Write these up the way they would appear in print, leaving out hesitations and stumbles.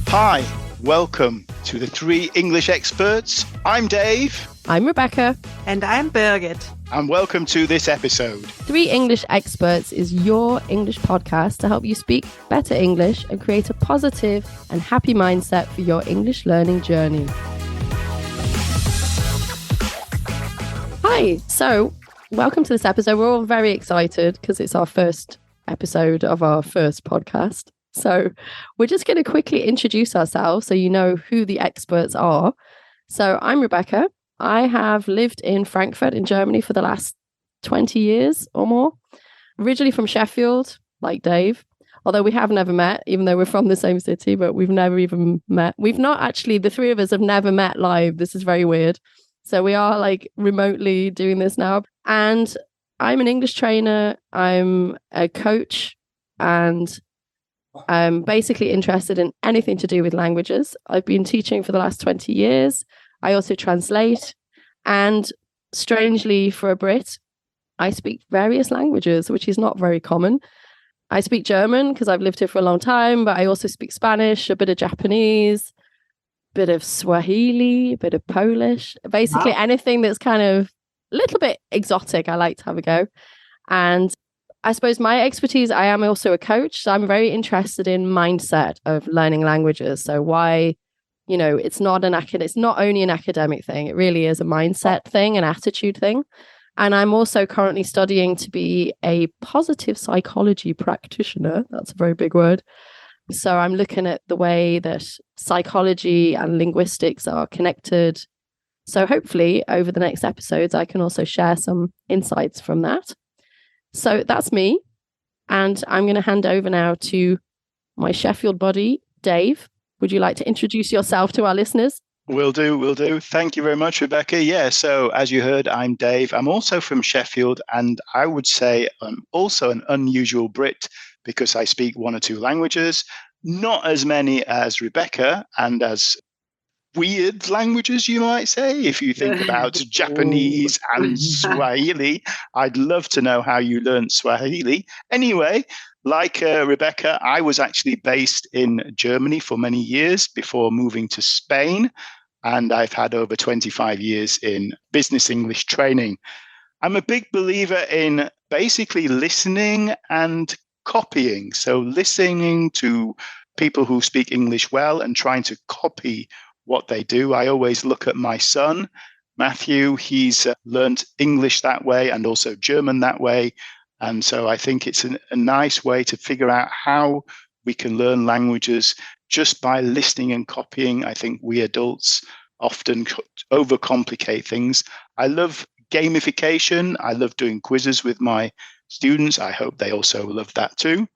Hi, welcome to the Three English Experts. I'm Dave. I'm Rebecca. And I'm Birgit. And welcome to this episode. Three English Experts is your English podcast to help you speak better English and create a positive and happy mindset for your English learning journey. Hi, so welcome to this episode. We're all very excited because it's our first episode of our first podcast. So we're just going to quickly introduce ourselves so you know who the experts are. So I'm Rebecca. I have lived in Frankfurt in Germany for the last 20 years or more. Originally from Sheffield, like Dave, although we have never met, even though we're from the same city, but we've never even met. We've not actually, the three of us have never met live. This is very weird. So we are like remotely doing this now. And I'm an English trainer. I'm a coach and I'm basically interested in anything to do with languages. I've been teaching for the last 20 years. I also translate. And strangely for a Brit, I speak various languages, which is not very common. I speak German because I've lived here for a long time, but I also speak Spanish, a bit of Japanese, a bit of Swahili, a bit of Polish, basically anything that's kind of a little bit exotic. I like to have a go. And I suppose my expertise, I am also a coach. So I'm very interested in mindset of learning languages. So why, it's not only an academic thing. It really is a mindset thing, an attitude thing. And I'm also currently studying to be a positive psychology practitioner. That's a very big word. So I'm looking at the way that psychology and linguistics are connected. So hopefully over the next episodes, I can also share some insights from that. So that's me. And I'm going to hand over now to my Sheffield buddy, Dave. Would you like to introduce yourself to our listeners? Will do. Thank you very much, Rebecca. Yeah, so as you heard, I'm Dave. I'm also from Sheffield, and I would say I'm also an unusual Brit because I speak one or two languages, not as many as Rebecca, and as weird languages, you might say. If you think about Japanese and Swahili, I'd love to know how you learned Swahili. Anyway, like Rebecca, I was actually based in Germany for many years before moving to Spain, and I've had over 25 years in business English training. I'm a big believer in basically listening and copying. So listening to people who speak English well and trying to copy what they do. I always look at my son, Matthew. He's learned English that way and also German that way. And so I think it's a nice way to figure out how we can learn languages just by listening and copying. I think we adults often overcomplicate things. I love gamification. I love doing quizzes with my students. I hope they also love that too.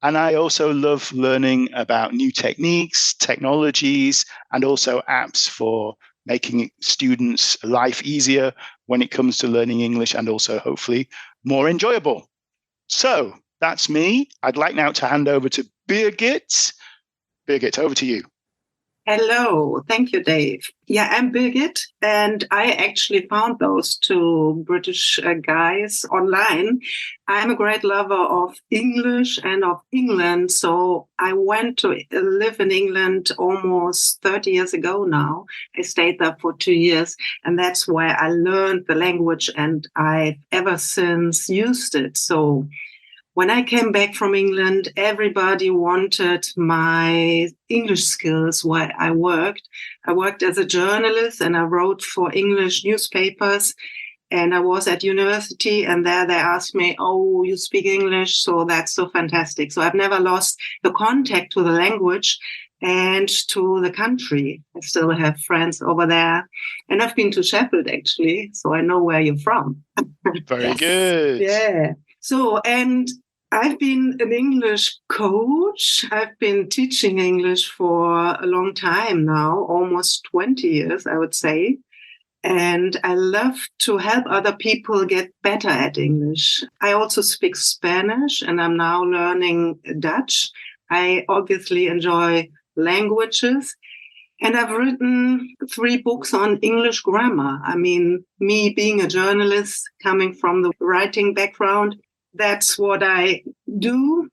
And I also love learning about new techniques, technologies, and also apps for making students' life easier when it comes to learning English and also hopefully more enjoyable. So that's me. I'd like now to hand over to Birgit. Birgit, over to you. Hello. Thank you, Dave. Yeah, I'm Birgit, and I actually found those two British guys online. I'm a great lover of English and of England, so I went to live in England almost 30 years ago now. I stayed there for 2 years, and that's where I learned the language, and I've ever since used it. So when I came back from England, everybody wanted my English skills where I worked. I worked as a journalist and I wrote for English newspapers. And I was at university and there they asked me, oh, you speak English, so that's so fantastic. So I've never lost the contact to the language and to the country. I still have friends over there. And I've been to Sheffield, actually, so I know where you're from. Very good. Yeah. So, and I've been an English coach. I've been teaching English for a long time now, almost 20 years, I would say. And I love to help other people get better at English. I also speak Spanish and I'm now learning Dutch. I obviously enjoy languages. And I've written 3 books on English grammar. I mean, me being a journalist, coming from the writing background, that's what I do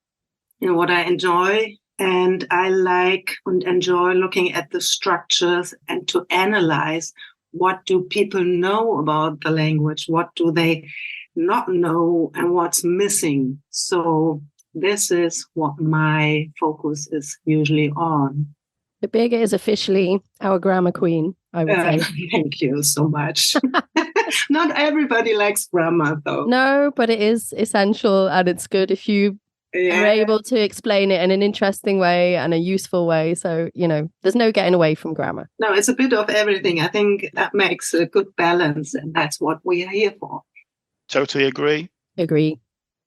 and what I enjoy. And I like and enjoy looking at the structures and to analyze what do people know about the language, what do they not know, and what's missing. So this is what my focus is usually on. The Birgit is officially our grammar queen, I would say. Thank you so much. Not everybody likes grammar, though. No, but it is essential, and it's good if you are able to explain it in an interesting way and a useful way. So, there's no getting away from grammar. No, it's a bit of everything. I think that makes a good balance, and that's what we are here for. Totally agree. Agree.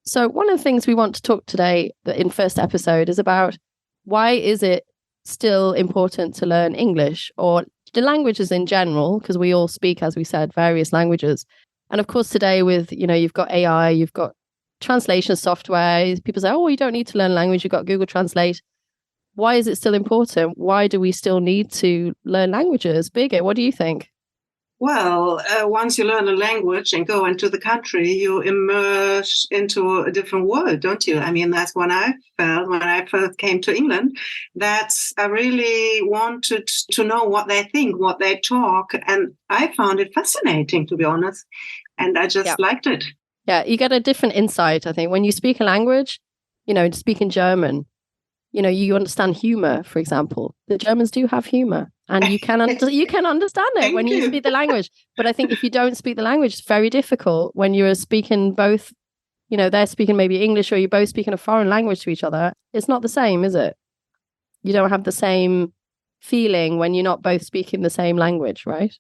So one of the things we want to talk today in first episode is about why is it still important to learn English or the languages in general, because we all speak, as we said, various languages. And of course, today with, you've got AI, you've got translation software. People say, oh, you don't need to learn language. You've got Google Translate. Why is it still important? Why do we still need to learn languages? Birgit, what do you think? Well, once you learn a language and go into the country, you immerse into a different world, don't you? I mean, that's what I felt when I first came to England. I really wanted to know what they think, what they talk. And I found it fascinating, to be honest. And I just liked it. Yeah, you get a different insight, I think. When you speak a language, speaking German, you understand humor, for example. The Germans do have humor, and you can understand it when you speak the language. But I think if you don't speak the language, it's very difficult when you're speaking both, they're speaking maybe English or you're both speaking a foreign language to each other. It's not the same, is it? You don't have the same feeling when you're not both speaking the same language, right?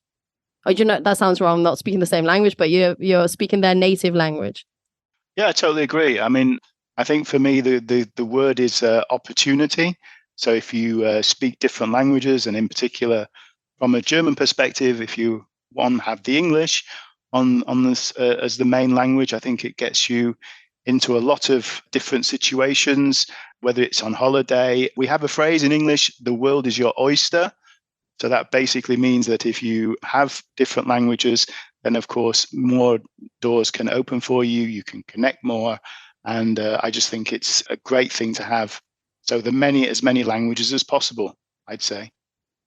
Or that sounds wrong, not speaking the same language, but you're speaking their native language. Yeah, I totally agree. I mean, I think for me, the word is opportunity. So if you speak different languages, and in particular, from a German perspective, if you have the English on this as the main language, I think it gets you into a lot of different situations, whether it's on holiday. We have a phrase in English, the world is your oyster. So that basically means that if you have different languages, then of course, more doors can open for you. You can connect more. And I just think it's a great thing to have. So as many languages as possible, I'd say.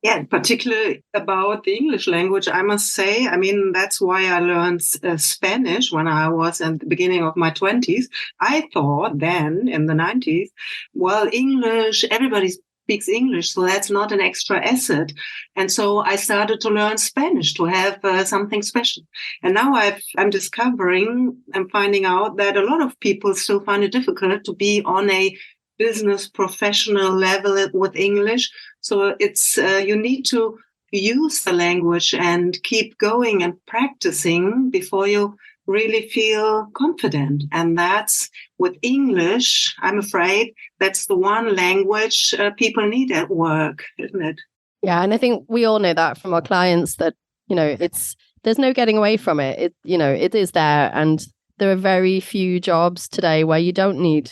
Yeah, particularly about the English language, I must say. I mean, that's why I learned Spanish when I was at the beginning of my 20s. I thought then in the 90s, well, English, everybody speaks English, so that's not an extra asset. And so I started to learn Spanish to have something special. And now I'm finding out that a lot of people still find it difficult to be on a business professional level with English. So it's you need to use the language and keep going and practicing before you really feel confident. And that's with English, I'm afraid that's the one language people need at work, isn't it? Yeah, and I think we all know that from our clients that, there's no getting away from it. It is there. And there are very few jobs today where you don't need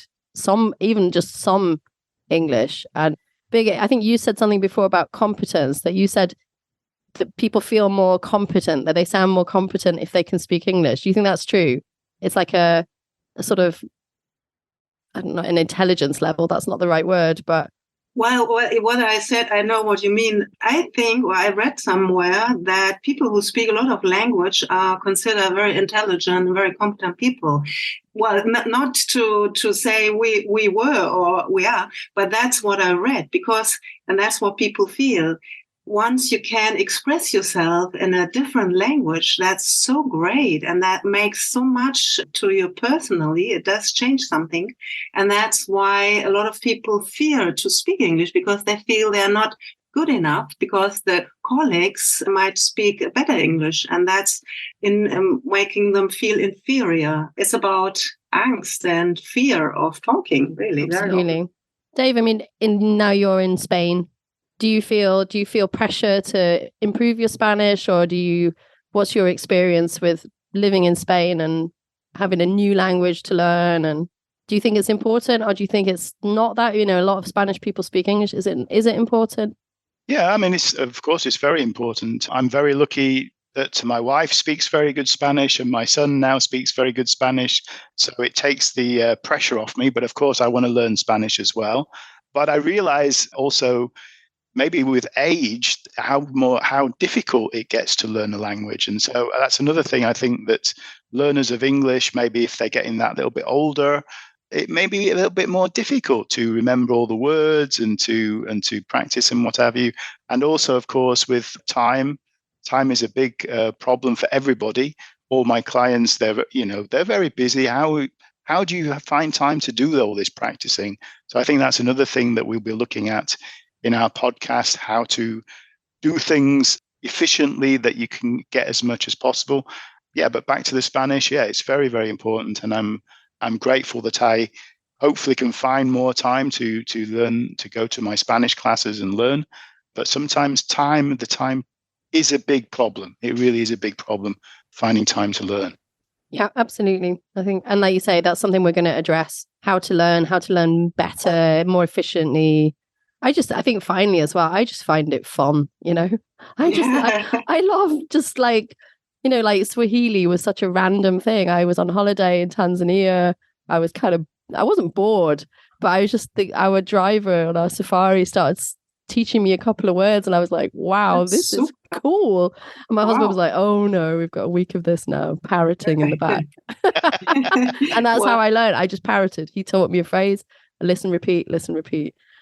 even just some English. And Birgit, I think you said something before about competence, that you said that people feel more competent, that they sound more competent if they can speak English. Do you think that's true? It's like a sort of, I don't know, an intelligence level. That's not the right word, but. Well, what I said, I know what you mean. I think, or I read somewhere that people who speak a lot of language are considered very intelligent, very competent people. Well, not to say we were or we are, but that's what I read and that's what people feel. Once you can express yourself in a different language, that's so great. And that makes so much to you personally. It does change something. And that's why a lot of people fear to speak English, because they feel they're not good enough, because the colleagues might speak better English. And that's in making them feel inferior. It's about angst and fear of talking, really. Absolutely. Dave, I mean, now you're in Spain. Do you feel pressure to improve your Spanish, or what's your experience with living in Spain and having a new language to learn? And do you think it's important, or do you think it's not that, a lot of Spanish people speak English? Is it important? Yeah, I mean, of course, it's very important. I'm very lucky that my wife speaks very good Spanish and my son now speaks very good Spanish. So it takes the pressure off me. But of course, I want to learn Spanish as well. But I realize also maybe with age, how difficult it gets to learn a language. And so that's another thing I think that learners of English, maybe if they're getting that little bit older, it may be a little bit more difficult to remember all the words and to practice and what have you. And also, of course, with time is a big problem for everybody. All my clients, they're very busy. How do you find time to do all this practicing? So I think that's another thing that we'll be looking at in our podcast, how to do things efficiently that you can get as much as possible. Yeah, but back to the Spanish, it's very, very important. And I'm grateful that I hopefully can find more time to learn, to go to my Spanish classes and learn. But sometimes the time is a big problem. It really is a big problem, finding time to learn. Yeah, absolutely. I think, and like you say, that's something we're going to address, how to learn better, more efficiently. I think finally as well, I just find it fun, I love just like Swahili was such a random thing. I was on holiday in Tanzania. I wasn't bored, but I was just our driver on our safari started teaching me a couple of words and I was like, wow, this is cool. And my husband was like, oh no, we've got a week of this now, parroting in the back. And that's how I learned. I just parroted. He taught me a phrase, listen, repeat.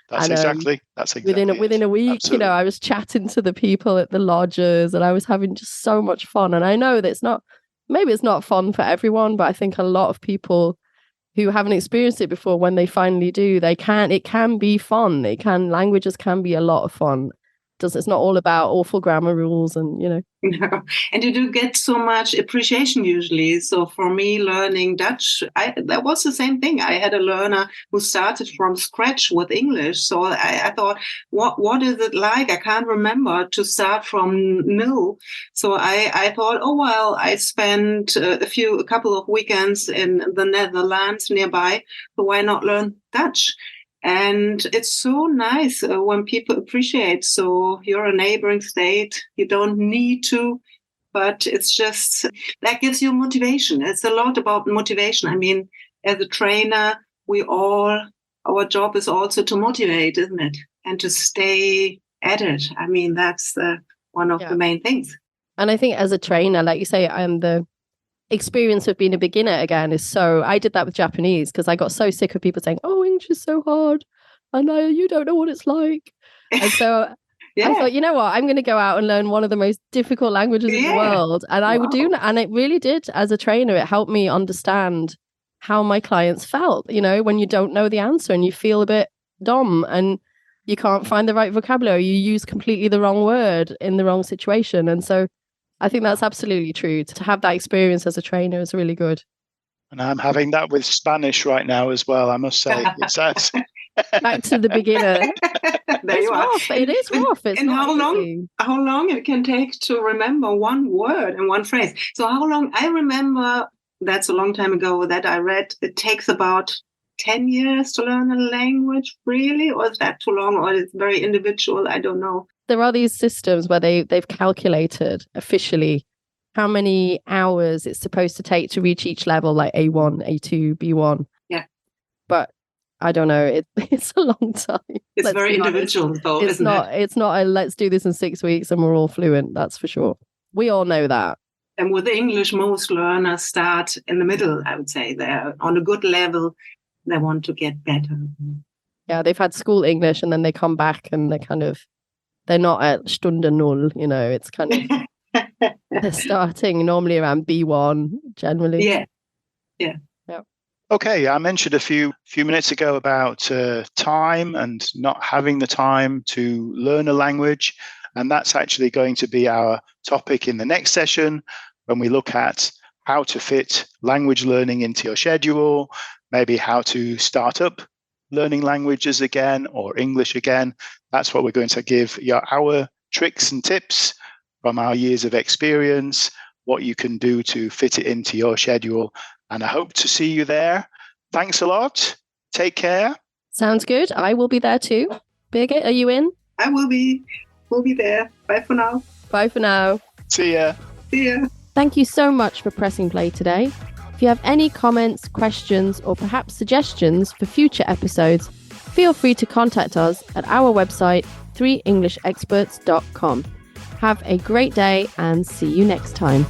That's exactly within a week, absolutely. I was chatting to the people at the lodges and I was having just so much fun. And I know that maybe it's not fun for everyone, but I think a lot of people who haven't experienced it before, when they finally do, it can be fun. Languages can be a lot of fun. It's not all about awful grammar rules and, No. And you do get so much appreciation usually. So for me, learning Dutch, that was the same thing. I had a learner who started from scratch with English. So I thought, what is it like? I can't remember to start from nil. So I thought, I spent a couple of weekends in the Netherlands nearby. So why not learn Dutch? And it's so nice when people appreciate. So you're a neighboring state, you don't need to, but it's just that gives you motivation. It's a lot about motivation. I mean, as a trainer, our job is also to motivate, isn't it? And to stay at it. I mean, that's one of the main things. And I think as a trainer, like you say, the experience of being a beginner again I did that with Japanese because I got so sick of people saying, oh, English is so hard and you don't know what it's like. And so I thought, you know what, I'm going to go out and learn one of the most difficult languages in the world. And I would do that. And it really did, as a trainer, it helped me understand how my clients felt, when you don't know the answer and you feel a bit dumb and you can't find the right vocabulary, you use completely the wrong word in the wrong situation. And so I think that's absolutely true. To have that experience as a trainer is really good. And I'm having that with Spanish right now as well, I must say. It's that. Back to the beginner. There you are. Rough. It is rough. It's and how long it can take to remember one word and one phrase. So how long, I remember, that's a long time ago that I read, it takes about 10 years to learn a language, really? Or is that too long? Or it's very individual? I don't know. There are these systems where they've calculated officially how many hours it's supposed to take to reach each level, like A1, A2, B1. Yeah. But I don't know. It's a long time. It's very individual, though, isn't it? It's not a let's do this in 6 weeks and we're all fluent. That's for sure. We all know that. And with English, most learners start in the middle, I would say. They're on a good level. They want to get better. Yeah, they've had school English and then they come back and they're not at Stunde Null, it's kind of, they're starting normally around B1 generally. Yeah. Okay, I mentioned a few minutes ago about time and not having the time to learn a language. And that's actually going to be our topic in the next session when we look at how to fit language learning into your schedule, maybe how to start up learning languages again or English again. That's what we're going to give our tricks and tips from our years of experience, what you can do to fit it into your schedule. And I hope to see you there. Thanks a lot. Take care. Sounds good. I will be there too. Birgit, are you in? I will be. We'll be there. Bye for now. Bye for now. See ya. See ya. Thank you so much for pressing play today. If you have any comments, questions, or perhaps suggestions for future episodes, feel free to contact us at our website, 3englishexperts.com. Have a great day and see you next time.